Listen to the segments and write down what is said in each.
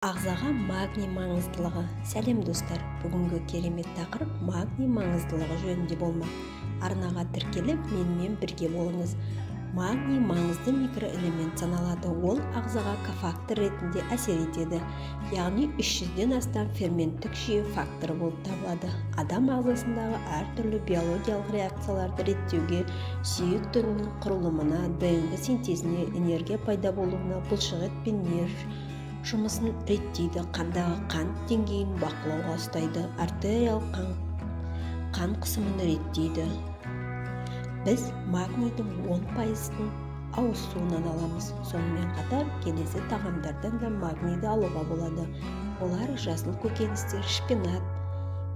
Ағзаға магний маңыздылығы. Сәлем достар, бүгінгі керемет тақырып магний маңыздылығы жөнінде болмақ. Арнаға тіркеліп, менімен бірге болыңыз. Магний маңызды микроэлемент саналады. Ол ағзаға кофактор ретінде әсер етеді. Яғни 300-ден астам ферменттік жүйе факторы болып табылады. Адам ағзасындағы әртүрлі биологиялық реакцияларды реттеуге, сүйек тігінің құрылымына, ДНК синтезіне, энергия пайда болуына, бұлшықет пен нерв жұмысын реттейді, қандағы қант деңгейін бақылауға ұстайды, артериялық қан қысымын реттейді. Біз магнийдің 10%-ын ауыз суынан аламыз. Сонымен қатар келесі тағамдардан да магнийді алуға болады. Олар жасыл көкөністер, шпинат,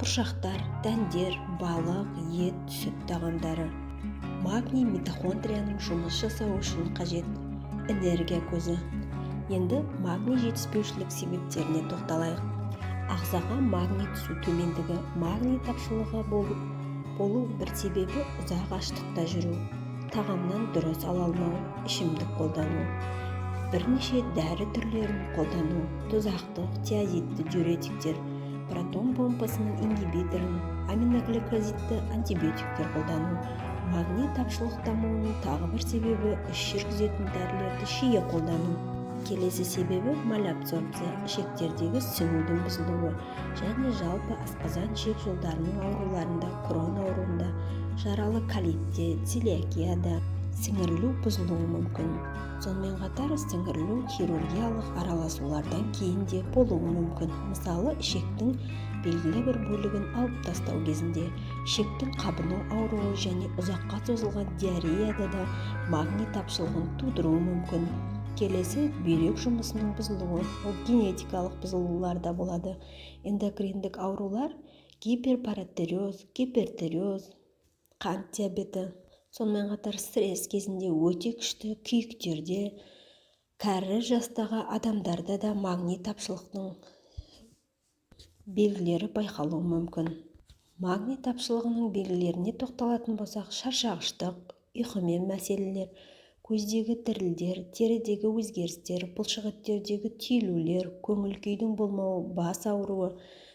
бұршақтар, дәндер, балық, ет, сүт тағамдары. Магний митохондрияның жұмыс жасауы үшін қажет. Энергия көзі. Енді магний жетіспеушілік себептеріне тоқталайық. Ағзаға магний түсу төмендігі. Магний тапшылығы болу бір себебі ұзақ аштықта жүру, тағамнан дұрыс ала алмау, ішімдік қолдану, бірнеше дәрі түрлерін қолдану, тұзақтық, тиазидті диуретиктер, протон помпасының ингибиторын, аминогликозидті антибиотиктер қолдану. Магний тапшылық дамуының тағы бір себебі іш жүргізетін дәрілерді жиі қолдану. Келесі себебі малабсорбция, ішектердегі сіңудің бұзылуы және жалпы асқазан ішек жолдарының ауруларында, крон ауруында, жаралы колитте, целиакияда сіңірілу бұзылуы мүмкін. Сонымен қатар сіңірілу хирургиялық араласулардан кейін де болуы мүмкін. Мысалы, ішектің белгілі бір бөлігін алып тастау кезінде, ішектің қабыну ауруы және ұзаққа созылған диареяда да магний тапшылығын тудыруы мүмкін. Келесі бүйрек жұмысының бұзылуы, ол генетикалық бұзылулар да болады. Эндокриндік аурулар, гиперпаратиреоз, гипертиреоз, қант диабеті. Сонымен қатар стресс кезінде өте күшті күйіктерде, кәрі жастағы адамдарда да магний тапшылықтың белгілері байқалуы мүмкін. Магний тапшылығының белгілеріне тоқталатын болсақ, шаршағыштық, ұйқымен мәселелер, көздегі дірілдер, терідегі өзгерістер, бұлшықеттердегі түйілулер, көңіл күйдің болмауы, бас ауруы,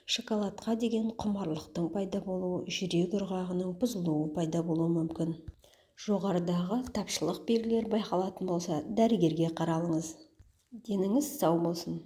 шоколадқа деген құмарлықтың пайда болуы, жүрек ырғағының бұзылуы пайда болуы мүмкін. Жоғарыдағы тапшылық белгілер байқалатын болса, дәрігерге қаралыңыз. Деніңіз сау болсын.